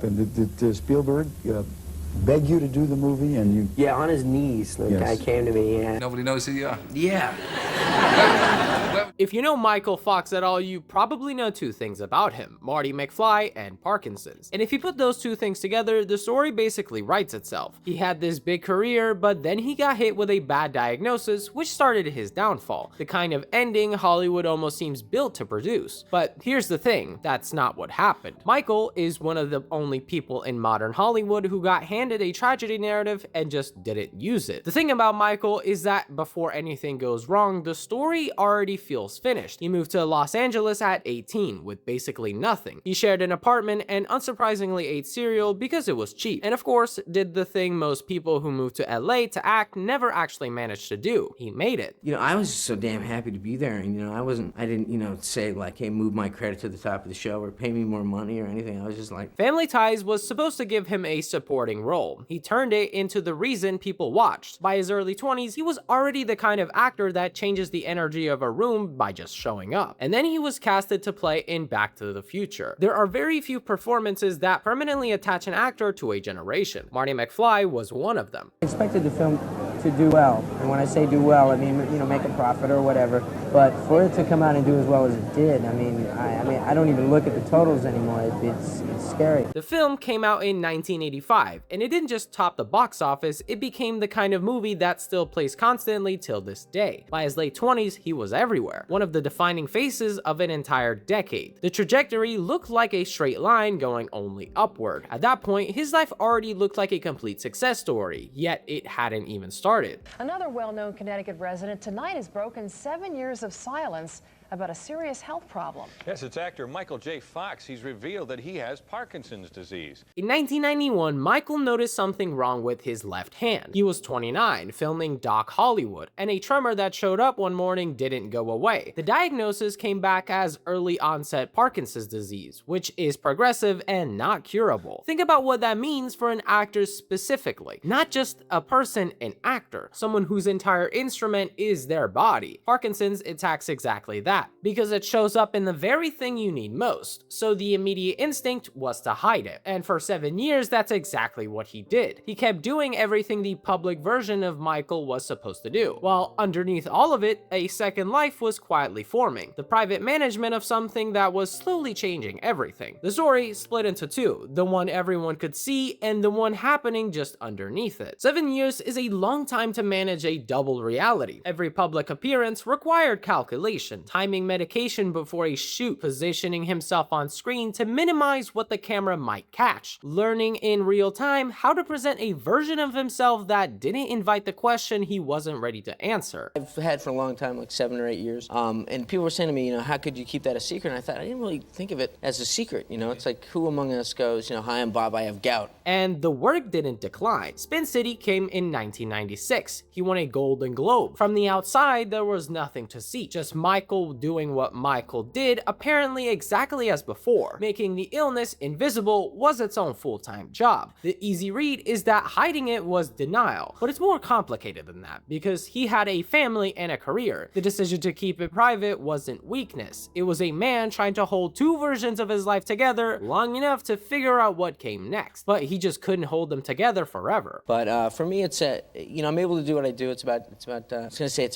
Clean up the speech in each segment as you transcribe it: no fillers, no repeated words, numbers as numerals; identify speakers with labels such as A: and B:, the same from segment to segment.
A: And did Spielberg beg you to do the movie, and you?
B: Yeah, on his knees. The guy came to me. Yeah.
C: Nobody knows who you are.
B: Yeah.
D: If you know Michael Fox at all, you probably know two things about him, Marty McFly and Parkinson's. And if you put those two things together, the story basically writes itself. He had this big career, but then he got hit with a bad diagnosis, which started his downfall, the kind of ending Hollywood almost seems built to produce. But here's the thing, that's not what happened. Michael is one of the only people in modern Hollywood who got handed a tragedy narrative and just didn't use it. The thing about Michael is that before anything goes wrong, the story already feels finished. He moved to Los Angeles at 18 with basically nothing. He shared an apartment and unsurprisingly ate cereal because it was cheap. And of course, did the thing most people who moved to LA to act never actually managed to do. He made it.
B: You know, I was just so damn happy to be there, and I didn't, say like, hey, move my credit to the top of the show or pay me more money or anything. I was just like...
D: Family Ties was supposed to give him a supporting role. He turned it into the reason people watched. By his early 20s, he was already the kind of actor that changes the energy of a room by just showing up. And then he was casted to play in Back to the Future. There are very few performances that permanently attach an actor to a generation. Marty McFly was one of them.
E: I expected the film to do well, and when I say do well, I mean, make a profit or whatever, but for it to come out and do as well as it did, I don't even look at the totals anymore. It's scary.
D: The film came out in 1985, and it didn't just top the box office, it became the kind of movie that still plays constantly till this day. By his late 20s, he was everywhere, one of the defining faces of an entire decade. The trajectory looked like a straight line going only upward. At that point, his life already looked like a complete success story, yet it hadn't even started.
F: Another well-known Connecticut resident tonight has broken 7 years of silence about a serious health problem.
G: Yes, it's actor Michael J. Fox. He's revealed that he has Parkinson's disease.
D: In 1991, Michael noticed something wrong with his left hand. He was 29, filming Doc Hollywood, and a tremor that showed up one morning didn't go away. The diagnosis came back as early onset Parkinson's disease, which is progressive and not curable. Think about what that means for an actor specifically, not just a person, an actor, someone whose entire instrument is their body. Parkinson's attacks exactly that, because it shows up in the very thing you need most, so the immediate instinct was to hide it. And for 7 years, that's exactly what he did. He kept doing everything the public version of Michael was supposed to do, while underneath all of it, a second life was quietly forming, the private management of something that was slowly changing everything. The story split into two, the one everyone could see and the one happening just underneath it. 7 years is a long time to manage a double reality. Every public appearance required calculation, timing medication before a shoot, positioning himself on screen to minimize what the camera might catch, learning in real time how to present a version of himself that didn't invite the question he wasn't ready to answer.
B: I've had for a long time, like 7 or 8 years, and people were saying to me, how could you keep that a secret? And I thought, I didn't really think of it as a secret, It's like, who among us goes, hi, I'm Bob, I have gout.
D: And the work didn't decline. Spin City came in 1996. He won a Golden Globe. From the outside, there was nothing to see, just Michael doing what Michael did, apparently exactly as before. Making the illness invisible was its own full-time job. The easy read is that hiding it was denial, but it's more complicated than that, because he had a family and a career. The decision to keep it private wasn't weakness. It was a man trying to hold two versions of his life together long enough to figure out what came next, but he just couldn't hold them together forever.
B: But for me, it's I'm able to do what I do. It's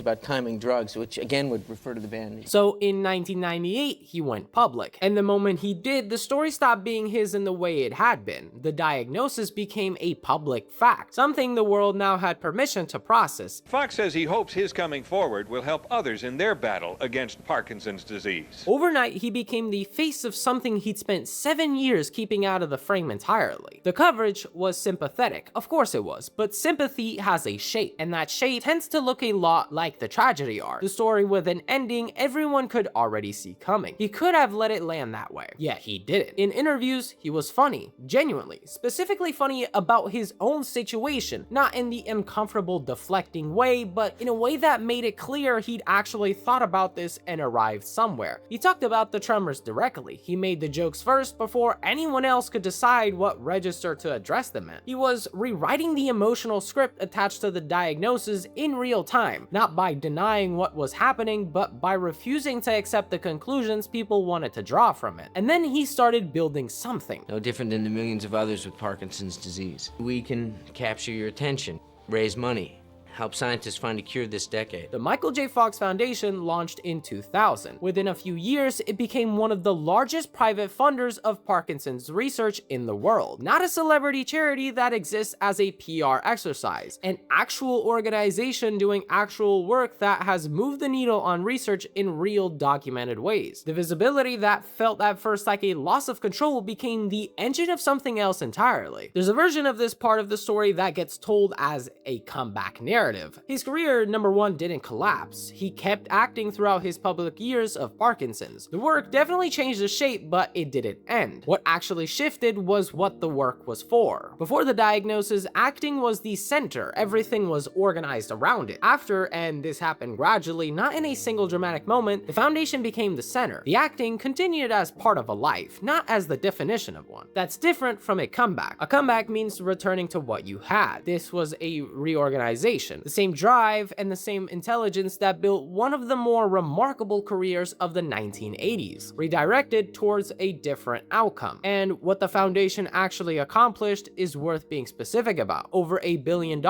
B: about timing drugs, which again would refer to the band.
D: So in 1998, he went public, and the moment he did, the story stopped being his in the way it had been. The diagnosis became a public fact, something the world now had permission to process.
G: Fox says he hopes his coming forward will help others in their battle against Parkinson's disease.
D: Overnight, he became the face of something he'd spent 7 years keeping out of the frame entirely. The coverage was sympathetic, of course it was, but sympathy has a shape, and that shape tends to look a lot like the tragedy arc, the story with an ending everyone could already see coming. He could have let it land that way, yet he didn't. In interviews, he was funny, genuinely, specifically funny about his own situation, not in the uncomfortable deflecting way, but in a way that made it clear he'd actually thought about this and arrived somewhere. He talked about the tremors directly. He made the jokes first before anyone else could decide what register to address them in. He was rewriting the emotional script attached to the diagnosis in real time, not by denying what was happening, but by refusing refusing to accept the conclusions people wanted to draw from it. And then he started building something.
B: No different than the millions of others with Parkinson's disease. We can capture your attention, raise money, help scientists find a cure this decade.
D: The Michael J. Fox Foundation launched in 2000. Within a few years, it became one of the largest private funders of Parkinson's research in the world. Not a celebrity charity that exists as a PR exercise, an actual organization doing actual work that has moved the needle on research in real documented ways. The visibility that felt at first like a loss of control became the engine of something else entirely. There's a version of this part of the story that gets told as a comeback narrative. His career, number one, didn't collapse. He kept acting throughout his public years of Parkinson's. The work definitely changed the shape, but it didn't end. What actually shifted was what the work was for. Before the diagnosis, acting was the center. Everything was organized around it. After, and this happened gradually, not in a single dramatic moment, the foundation became the center. The acting continued as part of a life, not as the definition of one. That's different from a comeback. A comeback means returning to what you had. This was a reorganization. The same drive and the same intelligence that built one of the more remarkable careers of the 1980s, redirected towards a different outcome. And what the foundation actually accomplished is worth being specific about. Over $1 billion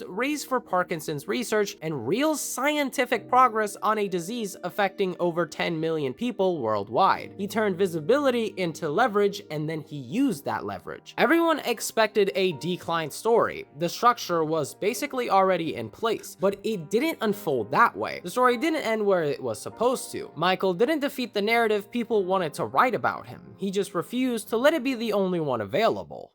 D: raised for Parkinson's research and real scientific progress on a disease affecting over 10 million people worldwide. He turned visibility into leverage, and then he used that leverage. Everyone expected a decline story. The structure was basically already in place, but it didn't unfold that way. The story didn't end where it was supposed to. Michael didn't defeat the narrative people wanted to write about him. He just refused to let it be the only one available.